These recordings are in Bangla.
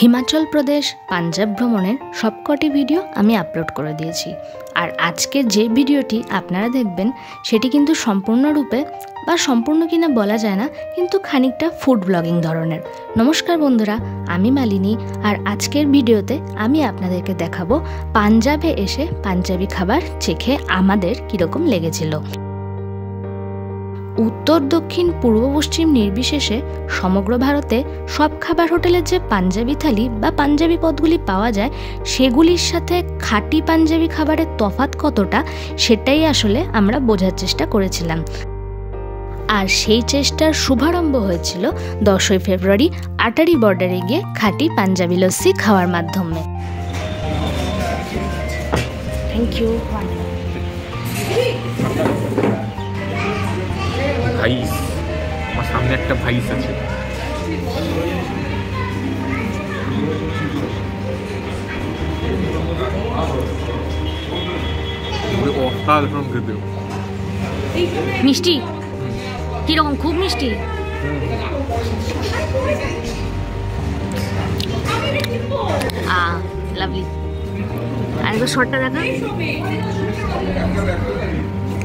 হিমাচল প্রদেশ পাঞ্জাব ভ্রমণের সবকটি ভিডিও আমি আপলোড করে দিয়েছি। আর আজকের যে ভিডিওটি আপনারা দেখবেন সেটি কিন্তু সম্পূর্ণরূপে বা সম্পূর্ণ কিনা বলা যায় না, কিন্তু খানিকটা ফুড ব্লগিং ধরনের। নমস্কার বন্ধুরা, আমি মালিনী। আর আজকের ভিডিওতে আমি আপনাদেরকে দেখাবো পাঞ্জাবে এসে পাঞ্জাবি খাবার চেখে আমাদের কীরকম লেগেছিল। উত্তর দক্ষিণ পূর্ব পশ্চিম নির্বিশেষে সমগ্র ভারতে সব খাবার হোটেলের যে পাঞ্জাবি থালি বা পাঞ্জাবি পদগুলি পাওয়া যায়, সেগুলির সাথে খাঁটি পাঞ্জাবি খাবারের তফাৎ কতটা, সেটাই আসলে আমরা বোঝার চেষ্টা করেছিলাম। আর সেই চেষ্টার শুভারম্ভ হয়েছিল 10ই ফেব্রুয়ারি আটারি বর্ডারে গিয়ে খাঁটি পাঞ্জাবি লস্যি খাওয়ার মাধ্যমে। Thank you. ভাইস, আমার সামনে একটা ভাইস আছে। অসাধারণ খেতে। মিষ্টি কিরকম? খুব মিষ্টি। লাভলি। আর একবার শর্টটা দেখা,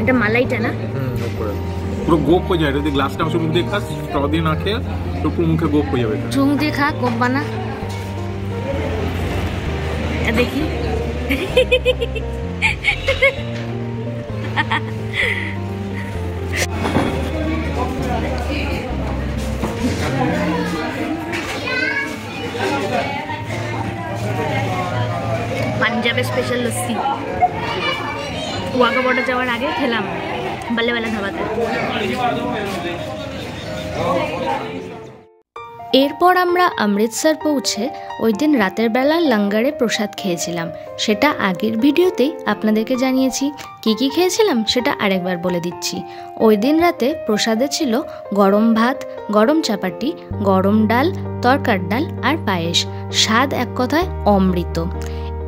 এটা মালাইটা না? পুরো গোপ হয়ে যায় যদি গ্লাসটা মুখ দিয়ে খাস, স্ট্র দিয়ে না খেয়ে তো পুরো মুখে গোপ হয়ে যাবে। চুং দিয়ে খা, গোপ বানা। দেখি পাঞ্জাবের স্পেশাল লস্যি ওয়াঘা বর্ডার যাওয়ার আগে খেলাম বাল্লেওয়ালা ধাবাতে। এরপর আমরা অমৃতসর পৌঁছে ওই দিন রাতের বেলা লঙ্গারে প্রসাদ খেয়েছিলাম। সেটা আগের ভিডিওতেই আপনাদেরকে জানিয়েছি। কি কি খেয়েছিলাম সেটা আরেকবার বলে দিচ্ছি। ওই দিন রাতে প্রসাদে ছিল গরম ভাত, গরম চাপাটি, গরম ডাল, তরকার ডাল আর পায়েস। স্বাদ এক কথায় অমৃত।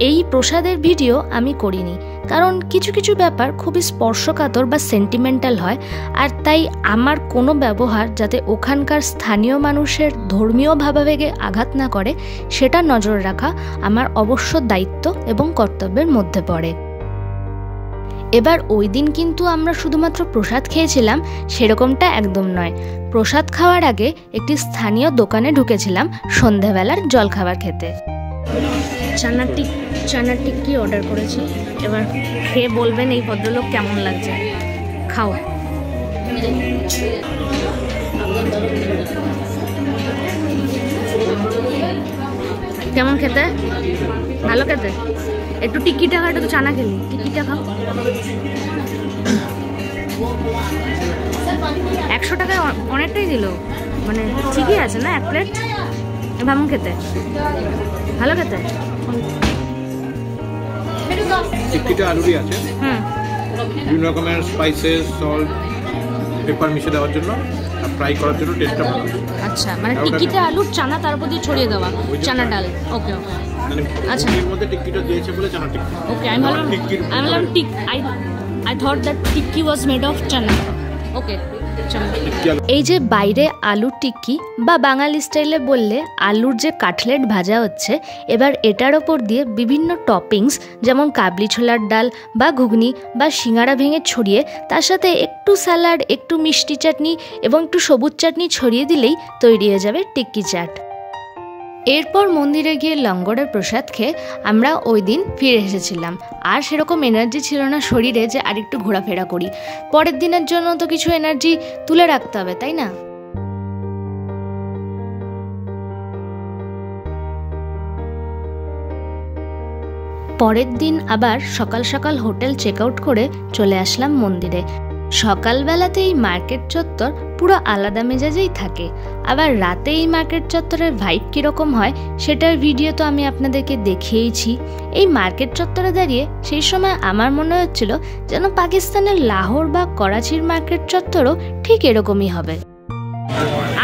এই প্রসাদের ভিডিও আমি করিনি, কারণ কিছু কিছু ব্যাপার খুবই স্পর্শকাতর বা সেন্টিমেন্টাল হয়, আর তাই আমার কোনো ব্যবহার যাতে ওখানকার স্থানীয় মানুষের ধর্মীয় ভাবাবেগে আঘাত না করে, সেটা নজর রাখা আমার অবশ্য দায়িত্ব এবং কর্তব্যের মধ্যে পড়ে। এবার ওই দিন কিন্তু আমরা শুধুমাত্র প্রসাদ খেয়েছিলাম সেরকমটা একদম নয়। প্রসাদ খাওয়ার আগে একটি স্থানীয় দোকানে ঢুকেছিলাম সন্ধেবেলার জলখাবার খেতে। চানা টিক্কি অর্ডার করেছি। এবার খেয়ে বলবেন এই ভদ্রলোক কেমন লাগছে। খাও। কেমন খেতে? ভালো খেতে? একটু টিক্কিটা খাও, একটু চানা খেলি। টিক্কিটা খাও। 100 টাকায় অনেকটাই দিল, মানে ঠিকই আছে না এক প্লেট? কেমন খেতে? ভালো খেতে? টিক্কিটা আলুরই আছে, বিভিন্ন রকমের স্পাইসেস, সল্ট, পেপার মিশিয়ে দেওয়ার জন্য আর ফ্রাই করার জন্য টেস্টটা ভালো। আচ্ছা, মানে টিক্কিটা আলুর চানা তার উপর দিয়ে ছড়িয়ে দেওয়া, চানা ডাল। ওকে ওকে, আচ্ছা। এর মধ্যে টিক্কিটা দিয়েছে বলে চানা টিক্কি। ওকে, আমি ভাবলাম I thought that tikki was made of chana. ওকে। এই যে বাইরে আলুর টিক্কি বা বাঙালি স্টাইলে বললে আলুর যে কাটলেট ভাজা হচ্ছে, এবার এটার ওপর দিয়ে বিভিন্ন টপিংস যেমন কাবলি ছোলার ডাল বা ঘুগনি বা সিঙ্গারা ভেঙে ছড়িয়ে, তার সাথে একটু স্যালাড, একটু মিষ্টি চাটনি এবং একটু সবুজ চাটনি ছড়িয়ে দিলেই তৈরি হয়ে যাবে টিক্কি চাট। এরপর মন্দিরে গিয়ে লঙ্গরের প্রসাদ খেয়ে আমরা ওই দিন ফিরে এসেছিলাম। আর সেরকম এনার্জি ছিল না শরীরে যে আরেকটু ঘোরাফেরা করি। পরের দিনের জন্য তো কিছু এনার্জি তুলে রাখতে হবে, তাই না? পরের দিন আবার সকাল সকাল হোটেল চেক আউট করে চলে আসলাম মন্দিরে। সকালবেলাতে এই মার্কেট চত্বর পুরো আলাদা মেজাজেই থাকে, আবার রাতে এই মার্কেট চত্বরের ভাইব কীরকম হয় সেটার ভিডিও তো আমি আপনাদেরকে দেখিয়েইছি। এই মার্কেট চত্বরে দাঁড়িয়ে সেই সময় আমার মনে হচ্ছিল যেন পাকিস্তানের লাহোর বা করাচির মার্কেট চত্বরও ঠিক এরকমই হবে।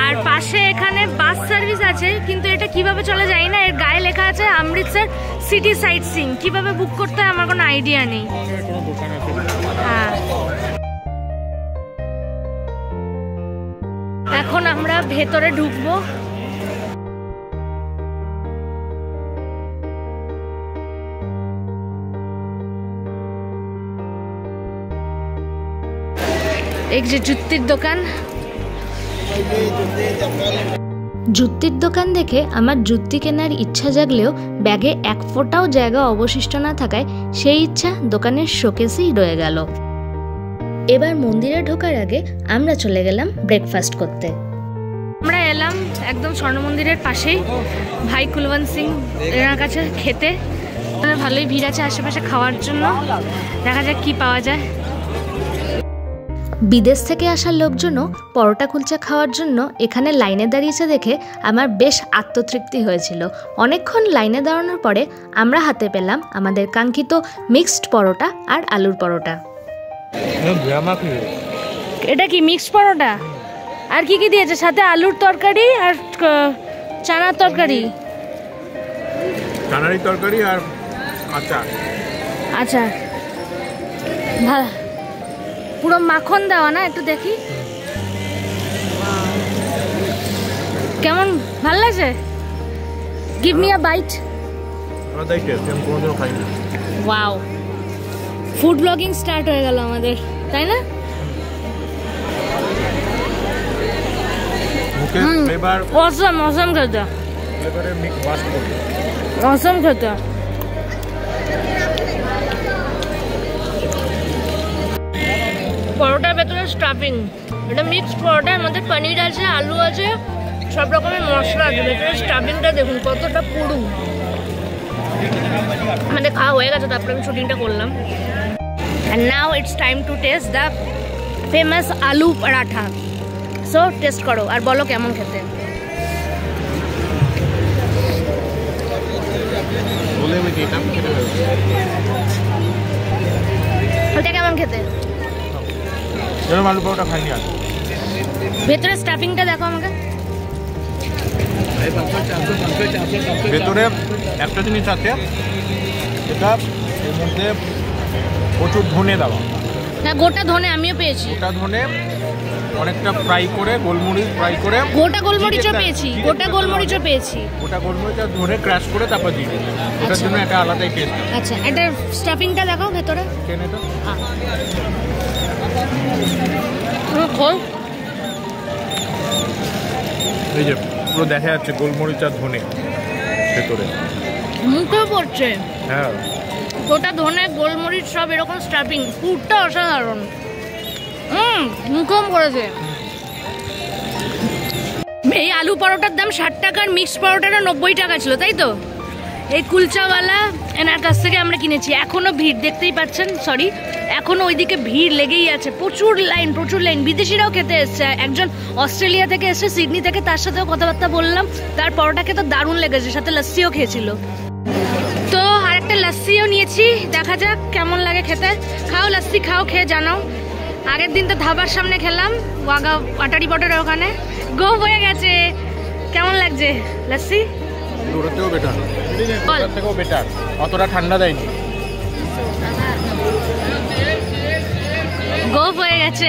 আর পাশে এখানে বাস সার্ভিস আছে, কিন্তু এটা কিভাবে চলে যায় না। এর গায়ে লেখা আছে অমৃতসর সিটি সাইট সিং। কিভাবে বুক করতে হয় আমার কোনো আইডিয়া নেই। হ্যাঁ, এখন আমরা ভেতরে ঢুকবো। এই যে জুতির দোকান, জুতির দোকান দেখে আমার জুতি কেনার ইচ্ছা জাগলেও ব্যাগে এক ফোঁটাও জায়গা অবশিষ্ট না থাকায় সেই ইচ্ছা দোকানের শোকেসেই রয়ে গেল। এবার মন্দিরে ঢোকার আগে আমরা চলে গেলাম ব্রেকফাস্ট করতে। আমরা এলাম একদম স্বর্ণ মন্দিরের পাশেই ভাই কুলবন্ত সিং এনার কাছে খেতে। ভালোই ভিড় আছে আশেপাশে খাওয়ার জন্য, দেখা যাক কি পাওয়া যায়। বিদেশ থেকে আসা লোকজনও পরোটা কুলচা খাওয়ার জন্য এখানে লাইনে দাঁড়িয়েছে দেখে আমার বেশ আত্মতৃপ্তি হয়েছিল। অনেকক্ষণ লাইনে দাঁড়ানোর পরে আমরা হাতে পেলাম আমাদের কাঙ্ক্ষিত মিক্সড পরোটা আর আলুর পরোটা। এটা কি মিক্সড পরোটা? আর কি কি দিয়েছে সাথে? আলুর তরকারি আর চানার তরকারি, চানারি তরকারি আর আচার। আচ্ছা, পুরো মাখন দেওয়া না? একটু দেখি কেমন, ভালো লাগছে? Give me a bite. Wow, food blogging start হয়ে গেল আমাদের, তাই না? অসম অসম খেতে, অসম খেতে। পরোটার ভেতরে স্টাফিং, এটা মিক্স পরোটার মধ্যে পনির আছে, আলু আছে, সব রকমের মশলা আছে। ভেতরে স্টাফিংটা দেখুন কতটা পুরু। আমাদের খাওয়া হয়ে গেছে, তারপরে আমি শুটিংটা করলাম। And now it's time to taste the famous আলু পরাঠা। সো টেস্ট করো আর বলো কেমন খেতে। ওটা কেমন খেতে? আলু পরোটা খাইনি আর। ভেতরে স্টাফিংটা দেখো আমাকে। ভেতরে একটা জিনিস আছে, এটা এর মধ্যে প্রচুর ধনে দেওয়া। হ্যাঁ, গোটা ধনে আমিও পেয়েছি। গোটা ধনে অনেকটা ফ্রাই করে, গোলমরিচ ফ্রাই করে, গোটা গোলমরিচও পেয়েছি, গোটা গোলমরিচও পেয়েছি। গোটা গোলমরিচ আর ধনে ক্র্যাশ করে তারপর দিয়ে দিই। ওটার জন্য একটা আলাদাই টেস্ট। আচ্ছা, এটা স্টাফিংটা দেখো ভেতরে। কেন এটা? খোল। এই যে পুরো দেখা যাচ্ছে গোলমরিচ আর ধনে ভেতরে, মুখে পড়ছে। হ্যাঁ, গোটা ধনে গোলমরিচ সব এরকম স্টাফিং, ফুডটা অসাধারণ। মুখম করেছে। এই আলু পরোটার দাম 60 টাকা আর মিক্সড পরোটাটা 90 টাকা ছিল, তাই তো? এই কুলচাওয়ালা এনার কাছ থেকে আমরা কিনেছি। এখনো ভিড় দেখতেই পাচ্ছেন, সরি, এখনো ওইদিকে ভিড় লেগেই আছে, প্রচুর লাইন, প্রচুর লাইন। বিদেশিরাও খেতে এসছে, একজন অস্ট্রেলিয়া থেকে এসছে, সিডনি থেকে, তার সাথেও কথাবার্তা বললাম। তার পরোটা খেতে দারুণ লেগেছে, সাথে লস্যিও খেয়েছিল। তো আরেকটা লস্যিও নিয়েছি, দেখা যাক কেমন লাগে খেতে। খাও লস্যি, খাও, খেয়ে জানাও। আগের দিন তো ধাবার সামনে খেলাম, ওয়াগা আটারি বটের ওখানে। গো হয়ে গেছে। কেমন লাগছে লস্যি? ওটাতেও বেটার, ওটার থেকেও বেটার, অতটা ঠান্ডা দেয়নি। গো হয়ে গেছে।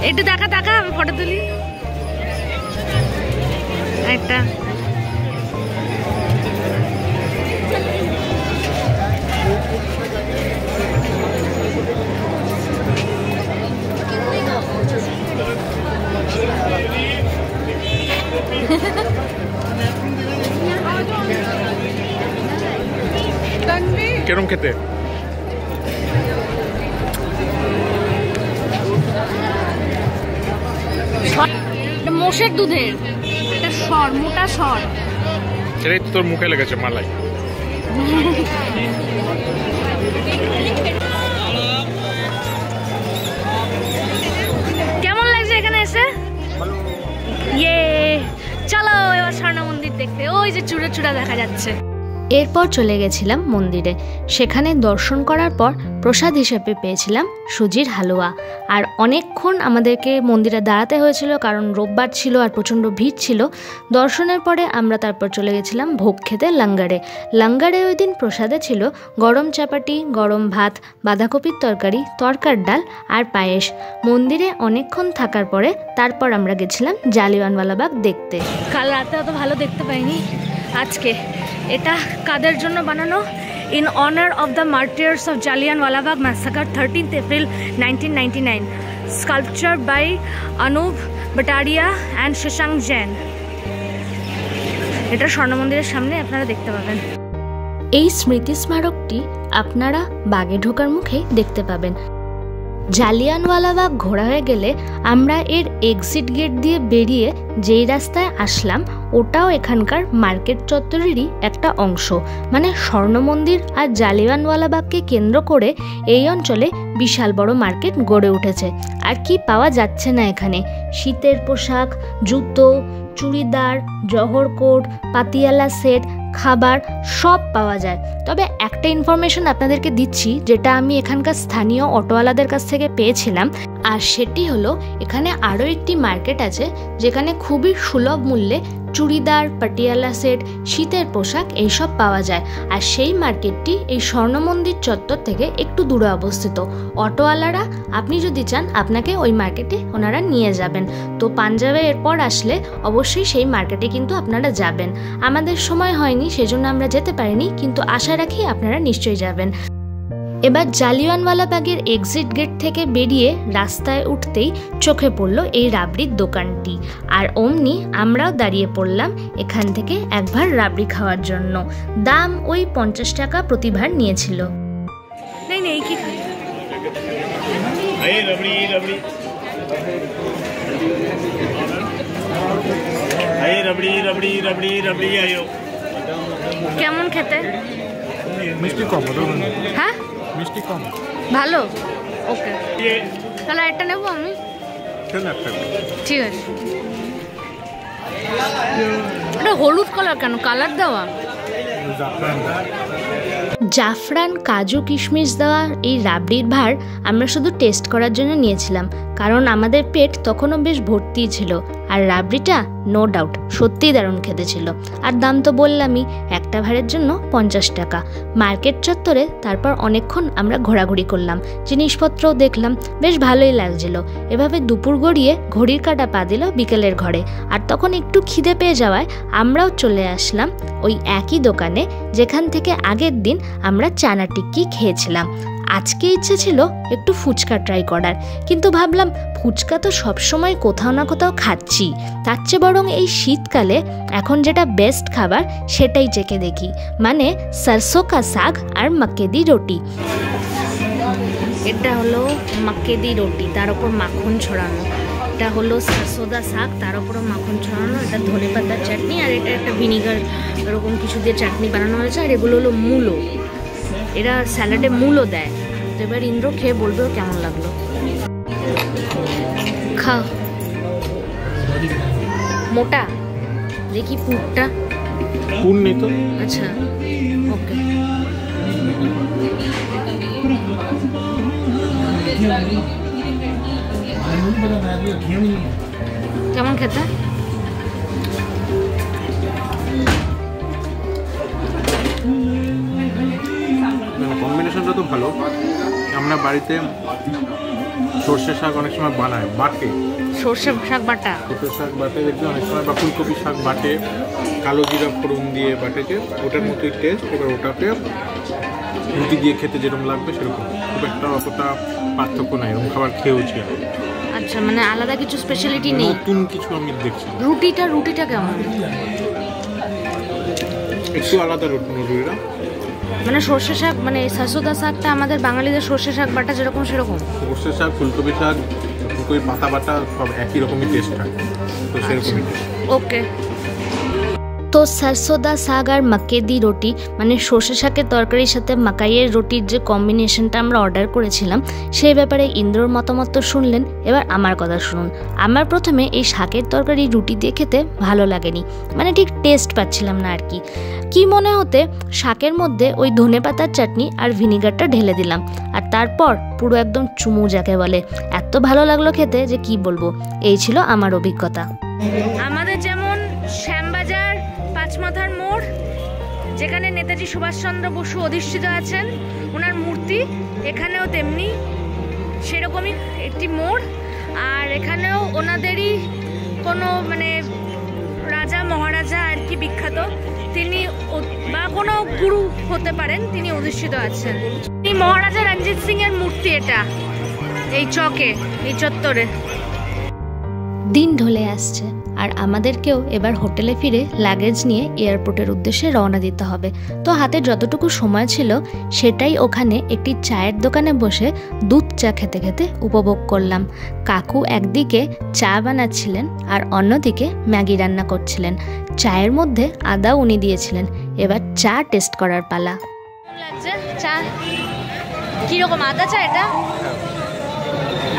একটু দেখা দেখা, আমি ফটো তুলি একটা। কেরম খেতে? মোষের দুধের একটা সর, মোটা সর। এটাই তোর মুখে লেগেছে মালাই। কেমন লাগছে এখানে এসে? ইয়ে, চলো এবার স্বর্ণ মন্দির দেখতে। ওই যে চূড়া চূড়া দেখা যাচ্ছে। এরপর চলে গেছিলাম মন্দিরে। সেখানে দর্শন করার পর প্রসাদ হিসেবে পেয়েছিলাম সুজির হালুয়া। আর অনেকক্ষণ আমাদেরকে মন্দিরে দাঁড়াতে হয়েছিল, কারণ রোববার ছিল আর প্রচণ্ড ভিড় ছিল। দর্শনের পরে আমরা তারপর চলে গেছিলাম ভোগ খেতে লাঙ্গারে। লাঙ্গারে ওই দিন প্রসাদে ছিল গরম চাপাটি, গরম ভাত, বাঁধাকপির তরকারি, তরকার ডাল আর পায়েস। মন্দিরে অনেকক্ষণ থাকার পরে তারপর আমরা গেছিলাম জালিয়ানওয়ালাবাগ দেখতে। কাল রাতে অত ভালো দেখতে পাইনি, আজকে। এটা কাদের জন্য বানানো? in honor of the martyrs of Jallianwala Bagh massacre 13th April 1999. Sculpture by Anup Bataria and Shashank Jain. এটা স্বর্ণ মন্দিরের সামনে আপনারা দেখতে পাবেন। এই স্মৃতি স্মারকটি আপনারা বাগে ঢোকার মুখে দেখতে পাবেন। জালিয়ানওয়ালা বাগ ঘোরা হয়ে গেলে আমরা এর এক্সিট গেট দিয়ে বেরিয়ে যেই রাস্তায় আসলাম ওটাও এখানকার মার্কেট চত্বরেরই একটা অংশ। মানে স্বর্ণ মন্দির আর জালিয়ানওয়ালা বাগকে কেন্দ্র করে এই অঞ্চলে বিশাল বড় মার্কেট গড়ে উঠেছে। আর কি পাওয়া যাচ্ছে না এখানে, শীতের পোশাক, জুতো, চুড়িদার, জহর কোট, পাতিয়ালা সেট, খাবার সব পাওয়া যায়। তবে একটা ইনফরমেশন আপনাদেরকে দিচ্ছি যেটা আমি এখানকার স্থানীয় অটোওয়ালাদের কাছ থেকে পেয়েছিলাম, আর সেটি হলো এখানে আরও একটি মার্কেট আছে যেখানে খুবই সুলভ মূল্যে চুড়িদার, পাটিয়ালা সেট, শীতের পোশাক এইসব পাওয়া যায়। আর সেই মার্কেটটি এই স্বর্ণ মন্দির চত্বর থেকে একটু দূরে অবস্থিত। অটোওয়ালারা আপনি যদি চান আপনাকে ওই মার্কেটে ওনারা নিয়ে যাবেন। তো পাঞ্জাবে এরপর আসলে অবশ্যই সেই মার্কেটে কিন্তু আপনারা যাবেন। আমাদের সময় হয়নি সেজন্য আমরা যেতে পারিনি, কিন্তু আশা রাখি আপনারা নিশ্চয়ই যাবেন। এবার জালিয়ানওয়ালা বাগের এক্সিট গেট থেকে বেরিয়ে রাস্তায় উঠতেই চোখে পড়লো এই রাবড়ির দোকানটি, আর অমনি আমরাও দাঁড়িয়ে পড়লাম এখান থেকে এক ভাঁড় রাবড়ি খাওয়ার জন্য। দাম ওই 50 টাকা প্রতি ভাঁড় নিয়েছিল। এই কি কেমন খেতে? মিষ্টি কম। হ্যাঁ মিষ্টি কম, ভালো। ওকে, তাহলে একটা নেবো আমি। ঠিক আছে। এটা হলুদ কালার কেন? কালার দেওয়া জাফরান, কাজু, কিশমিশ দেওয়া এই রাবড়ির ভাঁড় আমরা শুধু টেস্ট করার জন্য নিয়েছিলাম, কারণ আমাদের পেট তখনও বেশ ভর্তি ছিল। আর রাবড়িটা নো ডাউট সত্যিই দারুণ খেতে ছিল। আর দাম তো বললামই, একটা ভাঁড়ের জন্য 50 টাকা। মার্কেট চত্বরে তারপর অনেকক্ষণ আমরা ঘোরাঘুরি করলাম, জিনিসপত্রও দেখলাম, বেশ ভালোই লাগছিল। এভাবে দুপুর গড়িয়ে ঘড়ির কাঁটা পা দিল বিকেলের ঘরে। আর তখন একটু খিদে পেয়ে যাওয়ায় আমরাও চলে আসলাম ওই একই দোকানে যেখান থেকে আগের দিন আমরা চানা টিক্কি খেয়েছিলাম। আজকে ইচ্ছে ছিল একটু ফুচকা ট্রাই করার, কিন্তু ভাবলাম ফুচকা তো সবসময় কোথাও না কোথাও খাচ্ছি, তার চেয়ে বরং এই শীতকালে এখন যেটা বেস্ট খাবার সেটাই চেখে দেখি, মানে সরসো কা শাক আর মক্কে দি রুটি। এটা হলো মক্কে দি রুটি, তার উপর মাখন ছড়ানো। এটা হলো সরসোদা শাক, তার উপরও মাখন ছড়ানো। এটা ধনে পাতার চাটনি, আর এটা একটা ভিনিগার এরকম কিছু দিয়ে চাটনি বানানো হয়েছে। আর এগুলো হলো মূলো, এরা স্যালাডে মূলো দেয়। তো এবার ইন্দ্র খেয়ে বলবে কেমন লাগলো। খাও। মোটা দেখি পুরটা। পুর নেই তো। আচ্ছা ওকে। কেমন খেতে? কম্বিনেশনটা তো ভালো। আমরা বাড়িতে সর্ষে শাক অনেক সময় বানাই, বাটে। সর্ষে শাক বাটা, সর্ষে শাক বাটে দেখবে অনেক সময়, বা ফুলকপি শাক বাটে কালো জিরা ফোড়ন দিয়ে বাটেছে, ওটার মতোই টেস্ট। এবার ওটাকে রুটি দিয়ে খেতে যেরকম লাগবে সেরকম, খুব একটা অতটা পার্থক্য নাই। এরকম খাবার খেয়েওছি। আচ্ছা, মানে আলাদা কিছু স্পেশালিটি নেই, নতুন কিছু আমি দেখছি। রুটিটা কেমন? একটু আলাদা রুটিটা, মানে সর্ষে শাক, মানে সরসোদা শাকটা আমাদের বাঙালিদের সর্ষে শাক বাটা যেরকম সেরকম। সর্ষে শাক, ফুলকপি শাক, ফুলকপি পাতা বাটা সব একই রকমই টেস্ট হয়, তো সেরকমই। ওকে। তো সরসোদা শাক আর মক্কে দি রুটি, মানে সর্ষে শাকের তরকারির সাথে মাকাইয়ের রুটির যে কম্বিনেশনটা আমরা অর্ডার করেছিলাম, সেই ব্যাপারে ইন্দ্রর মতামত তো শুনলেন। এবার আমার কথা শুনুন। আমার প্রথমে এই শাকের তরকারি রুটি দিয়ে খেতে ভালো লাগেনি, মানে ঠিক টেস্ট পাচ্ছিলাম না আর কি মনে হতে শাকের মধ্যে ওই ধনেপাতার চাটনি আর ভিনিগারটা ঢেলে দিলাম, আর তারপর পুরো একদম চুমু যাকে বলে, এত ভালো লাগলো খেতে যে কি বলবো। এই ছিল আমার অভিজ্ঞতা। আমাদের যেমন শ্যামবাজার পাঁচমাথার মোড়, যেখানে নেতাজি সুভাষচন্দ্র বসু অধিষ্ঠিত আছেন, ওনার মূর্তি, এখানেও তেমনি সেরকমই একটি মোড়। আর এখানেও ওনাদেরই কোনো মানে রাজা মহারাজা আর কি বিখ্যাত তিনি বা কোনো গুরু হতে পারেন, তিনি অধিষ্ঠিত আছেন। এই মহারাজা রঞ্জিত সিং এর মূর্তি, এটা এই চকে, এই চত্বরে। দিন ঢলে আসছে আর আমাদেরকেও এবার হোটেলে ফিরে লাগেজ নিয়ে এয়ারপোর্টের উদ্দেশ্যে রওনা দিতে হবে। তো হাতে যতটুকু সময় ছিল সেটাই ওখানে একটি চায়ের দোকানে বসে দুধ চা খেতে খেতে উপভোগ করলাম। কাকু একদিকে চা বানাচ্ছিলেন আর অন্যদিকে ম্যাগি রান্না করছিলেন। চায়ের মধ্যে আদা উনি দিয়েছিলেন। এবার চা টেস্ট করার পালা। লাগছে চা কিরকম? আদা চা এটা?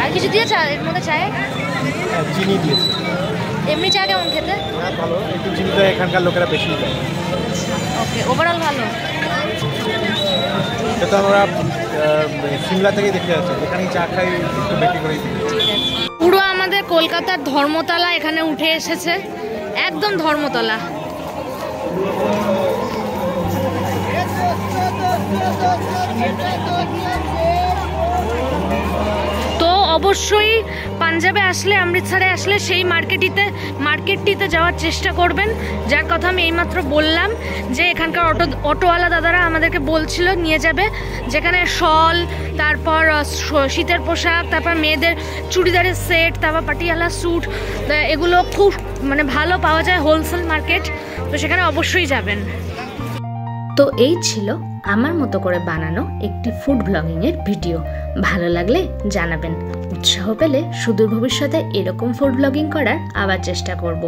আর কিছু দিয়েছে এর মধ্যে? চায়ে চিনি দিয়েছে। এমনি চা কেমন খেতে? হ্যাঁ ভালো, একটু চিনিটা এখানকার লোকেরা বেশি দেয়। ওকে, ওভারঅল ভালো। এটা আমরা সিমলা থেকে দেখতে যাচ্ছি, এখানেই চা খাই একটু বেশি করে। পুরো আমাদের কলকাতার ধর্মতলা এখানে উঠে এসেছে, একদম ধর্মতলা। তো অবশ্যই পাঞ্জাবে আসলে, অমৃতসরে আসলে সেই মার্কেটটিতে যাওয়ার চেষ্টা করবেন, যার কথা আমি এইমাত্র বললাম যে এখানকার অটোওয়ালা দাদারা আমাদেরকে বলছিল নিয়ে যাবে, যেখানে শল, তারপর শীতের পোশাক, তারপর মেয়েদের চুড়িদারের সেট, তারপর পাটিয়ালা স্যুট, এগুলো খুব মানে ভালো পাওয়া যায়, হোলসেল মার্কেট। তো সেখানে অবশ্যই যাবেন। তো এই ছিল আমার মতো করে বানানো একটি ফুড ব্লগিংয়ের ভিডিও। ভালো লাগলে জানাবেন। উৎসাহ পেলে সুদূর ভবিষ্যতে এরকম ফুড ব্লগিং করার আবার চেষ্টা করব।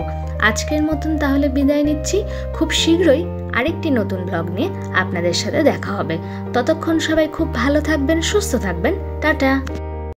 আজকের মতন তাহলে বিদায় নিচ্ছি। খুব শীঘ্রই আরেকটি নতুন ব্লগ নিয়ে আপনাদের সাথে দেখা হবে। ততক্ষণ সবাই খুব ভালো থাকবেন, সুস্থ থাকবেন। টাটা।